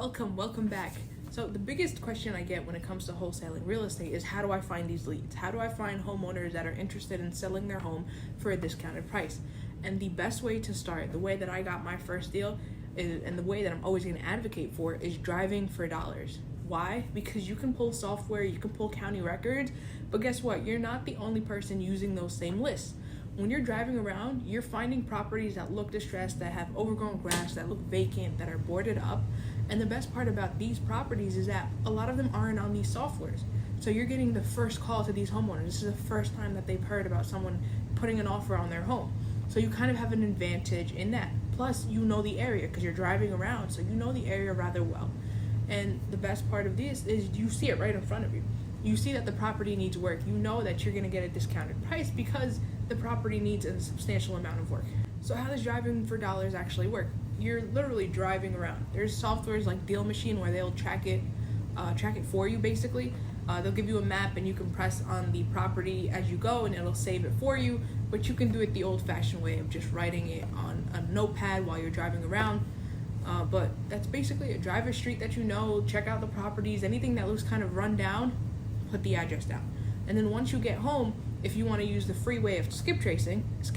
Welcome back. So the biggest question I get when it comes to wholesaling real estate is, how do I find these leads? How do I find homeowners that are interested in selling their home for a discounted price? And the best way to start, the way that I got my first deal, and the way that I'm always going to advocate for, is driving for dollars. Why? Because you can pull software, you can pull county records, but guess what? You're not the only person using those same lists. When you're driving around, you're finding properties that look distressed, that have overgrown grass, that look vacant, that are boarded up. And the best part about these properties is that a lot of them aren't on these softwares. So you're getting the first call to these homeowners. This is the first time that they've heard about someone putting an offer on their home. So you kind of have an advantage in that. Plus, you know the area because you're driving around, so you know the area rather well. And the best part of this is you see it right in front of you. You see that the property needs work. You know that you're going to get a discounted price because the property needs a substantial amount of work. So how does driving for dollars actually work? You're literally driving around. There's softwares like Deal Machine where they'll track it for you basically. They'll give you a map and you can press on the property as you go and it'll save it for you. But you can do it the old-fashioned way of just writing it on a notepad while you're driving around. But that's basically it. Drive a street that you know, check out the properties, anything that looks kind of run down, put the address down. And then once you get home, if you want to use the free way of skip tracing is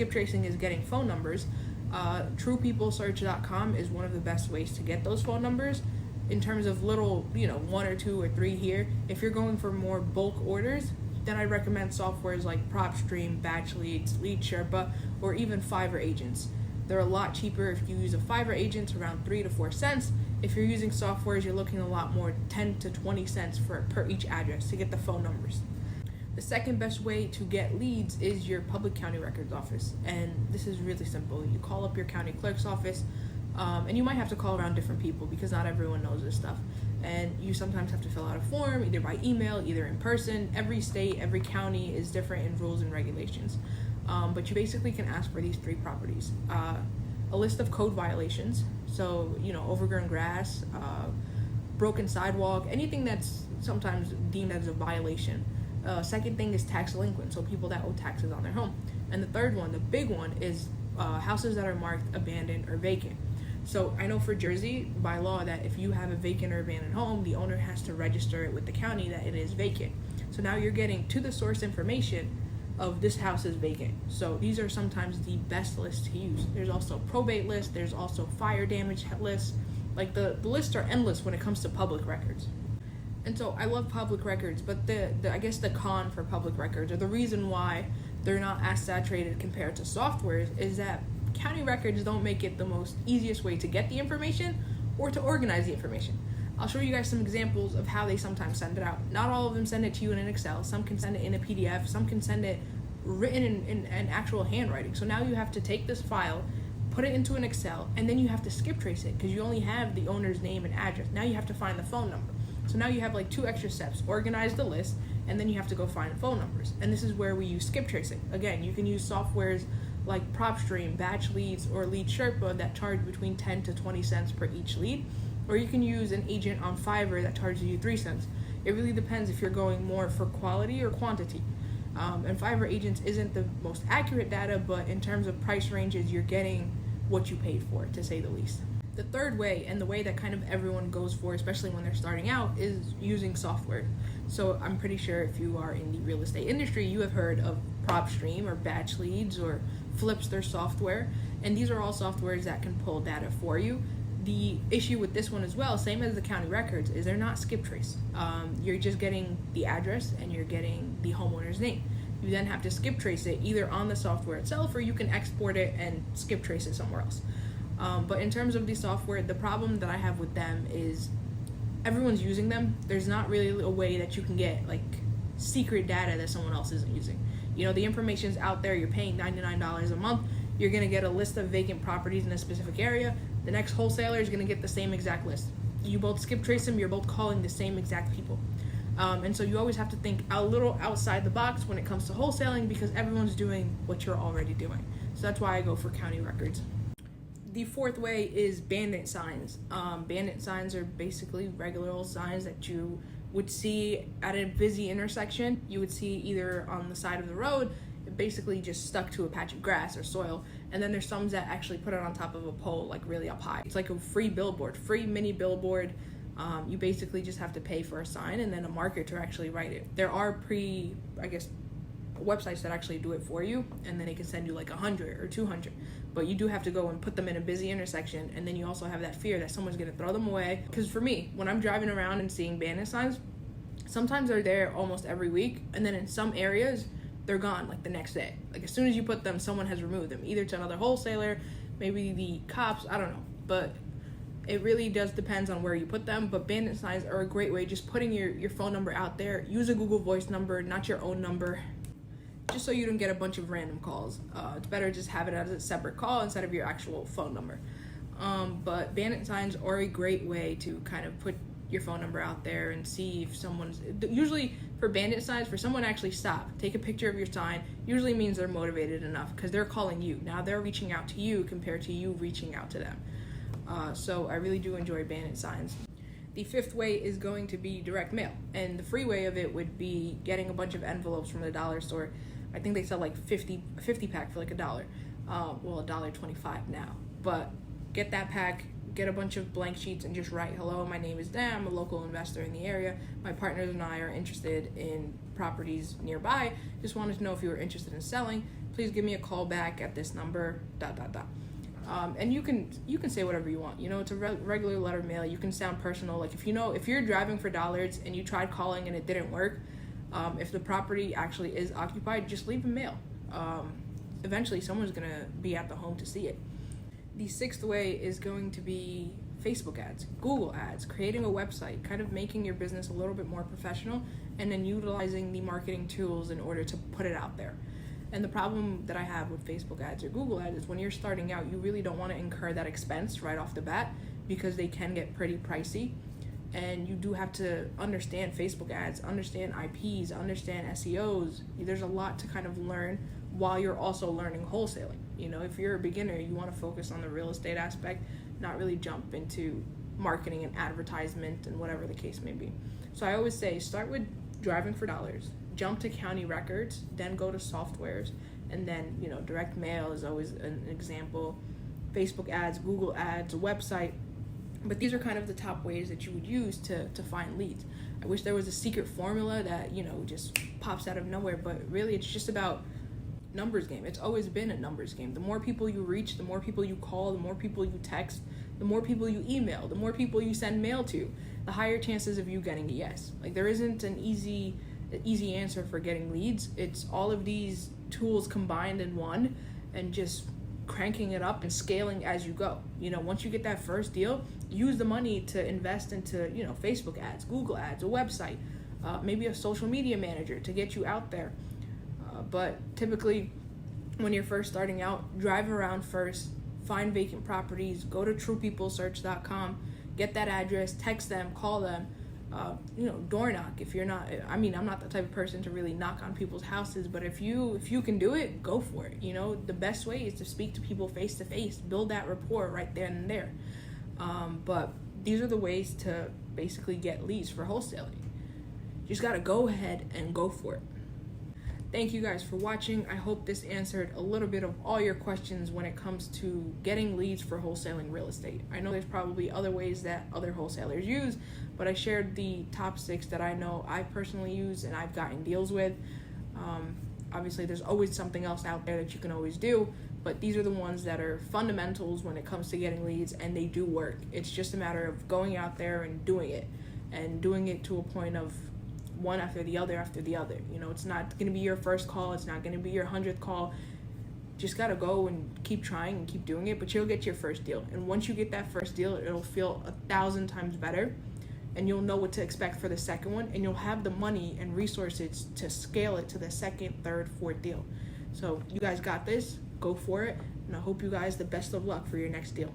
getting phone numbers. TruePeopleSearch.com is one of the best ways to get those phone numbers. In terms of little, one or two or three here. If you're going for more bulk orders, then I recommend softwares like PropStream, Batch Leads, Lead Sherpa, or even Fiverr agents. They're a lot cheaper if you use a Fiverr agent, around 3 to 4 cents. If you're using softwares, you're looking a lot more, 10 to 20 cents per each address to get the phone numbers. The second best way to get leads is your public county records office. And this is really simple. You call up your county clerk's office, and you might have to call around different people because not everyone knows this stuff. And you sometimes have to fill out a form, either by email, either in person. Every state, every county is different in rules and regulations. But you basically can ask for these 3 properties. A list of code violations, so, overgrown grass, broken sidewalk, anything that's sometimes deemed as a violation. Second thing is tax delinquent, so people that owe taxes on their home. And the third one, the big one, is houses that are marked abandoned or vacant. So I know for Jersey, by law, that if you have a vacant or abandoned home, the owner has to register it with the county that it is vacant. So now you're getting to the source information of this house is vacant. So these are sometimes the best lists to use. There's also probate lists, there's also fire damage lists. Like the lists are endless when it comes to public records. And so I love public records, but I guess the con for public records, or the reason why they're not as saturated compared to softwares, is that county records don't make it the most easiest way to get the information or to organize the information. I'll show you guys some examples of how they sometimes send it out. Not all of them send it to you in an Excel. Some can send it in a PDF. Some can send it written in actual handwriting. So now you have to take this file, put it into an Excel, and then you have to skip trace it because you only have the owner's name and address. Now you have to find the phone number. So now you have like 2 extra steps. Organize the list, and then you have to go find the phone numbers. And this is where we use skip tracing. Again, you can use softwares like PropStream, Batch Leads, or Lead Sherpa that charge between 10 to 20 cents per each lead. Or you can use an agent on Fiverr that charges you 3 cents. It really depends if you're going more for quality or quantity. And Fiverr agents isn't the most accurate data, but in terms of price ranges, you're getting what you paid for, to say the least. The third way, and the way that kind of everyone goes for, especially when they're starting out, is using software. So I'm pretty sure if you are in the real estate industry, you have heard of PropStream or Batch Leads or Flipster software. And these are all softwares that can pull data for you. The issue with this one as well, same as the county records, is they're not skip trace. You're just getting the address and you're getting the homeowner's name. You then have to skip trace it either on the software itself, or you can export it and skip trace it somewhere else. But in terms of the software, the problem that I have with them is everyone's using them. There's not really a way that you can get like secret data that someone else isn't using. The information's out there. You're paying $99 a month. You're going to get a list of vacant properties in a specific area. The next wholesaler is going to get the same exact list. You both skip trace them. You're both calling the same exact people. And so you always have to think a little outside the box when it comes to wholesaling because everyone's doing what you're already doing. So that's why I go for county records. The fourth way is Bandit Signs. Bandit Signs are basically regular old signs that you would see at a busy intersection. You would see either on the side of the road, basically just stuck to a patch of grass or soil, and then there's some that actually put it on top of a pole, like really up high. It's like a free billboard, free mini billboard You basically just have to pay for a sign and then a marker to actually write it. There are websites that actually do it for you, and then they can send you like 100 or 200, but you do have to go and put them in a busy intersection, and then you also have that fear that someone's going to throw them away. Because for me, when I'm driving around and seeing bandit signs, sometimes they're there almost every week, and then in some areas they're gone like the next day. Like as soon as you put them, someone has removed them, either to another wholesaler, maybe the cops, I don't know, but it really does depends on where you put them. But bandit signs are a great way, just putting your phone number out there. Use a Google Voice number, not your own number, just so you don't get a bunch of random calls. It's better just have it as a separate call instead of your actual phone number. But bandit signs are a great way to kind of put your phone number out there and see if someone's, usually for bandit signs, for someone to actually stop, take a picture of your sign, usually means they're motivated enough because they're calling you. Now they're reaching out to you compared to you reaching out to them. So I really do enjoy bandit signs. The fifth way is going to be direct mail, and the free way of it would be getting a bunch of envelopes from the dollar store. I think they sell like 50 pack for like $1. Well, $1.25 now, but get that pack, get a bunch of blank sheets, and just write, hello, my name is Dan, I'm a local investor in the area, my partners and I are interested in properties nearby, just wanted to know if you were interested in selling, please give me a call back at this number, ... And you can say whatever you want, it's a regular letter mail. You can sound personal, like if you're driving for dollars and you tried calling and it didn't work, if the property actually is occupied, just leave a mail. Eventually someone's gonna be at the home to see it. The sixth way is going to be Facebook ads, Google ads, creating a website, kind of making your business a little bit more professional, and then utilizing the marketing tools in order to put it out there. And the problem that I have with Facebook ads or Google ads is when you're starting out, you really don't want to incur that expense right off the bat because they can get pretty pricey. And you do have to understand Facebook ads, understand IPs, understand SEOs. There's a lot to kind of learn while you're also learning wholesaling. If you're a beginner, you want to focus on the real estate aspect, not really jump into marketing and advertisement and whatever the case may be. So I always say start with driving for dollars, jump to county records, then go to softwares, and then direct mail is always an example, Facebook ads, Google ads, a website. But these are kind of the top ways that you would use to find leads. I wish there was a secret formula that just pops out of nowhere, but really it's just about numbers game. It's always been a numbers game. The more people you reach, the more people you call, the more people you text, the more people you email, the more people you send mail to, the higher chances of you getting a yes. Like there isn't an easy answer for getting leads. It's all of these tools combined in one, and just cranking it up and scaling as you go. Once you get that first deal, use the money to invest into Facebook ads, Google ads, a website, maybe a social media manager to get you out there. But typically when you're first starting out, drive around first, find vacant properties, go to truepeoplesearch.com, get that address, text them, call them, door knock. If you're not, I'm not the type of person to really knock on people's houses, but if you can do it, go for it. The best way is to speak to people face to face, build that rapport right then and there. But these are the ways to basically get leads for wholesaling. You just gotta go ahead and go for it. Thank you guys for watching. I hope this answered a little bit of all your questions when it comes to getting leads for wholesaling real estate. I know there's probably other ways that other wholesalers use, but I shared the top 6 that I know I personally use and I've gotten deals with. Obviously, there's always something else out there that you can always do, but these are the ones that are fundamentals when it comes to getting leads, and they do work. It's just a matter of going out there and doing it to a point of one after the other. It's not going to be your first call, it's not going to be your 100th call. Just got to go and keep trying and keep doing it, but you'll get your first deal. And once you get that first deal, it'll feel 1,000 times better, and you'll know what to expect for the second one, and you'll have the money and resources to scale it to the second, third, fourth deal. So you guys got this, go for it, and I hope you guys the best of luck for your next deal.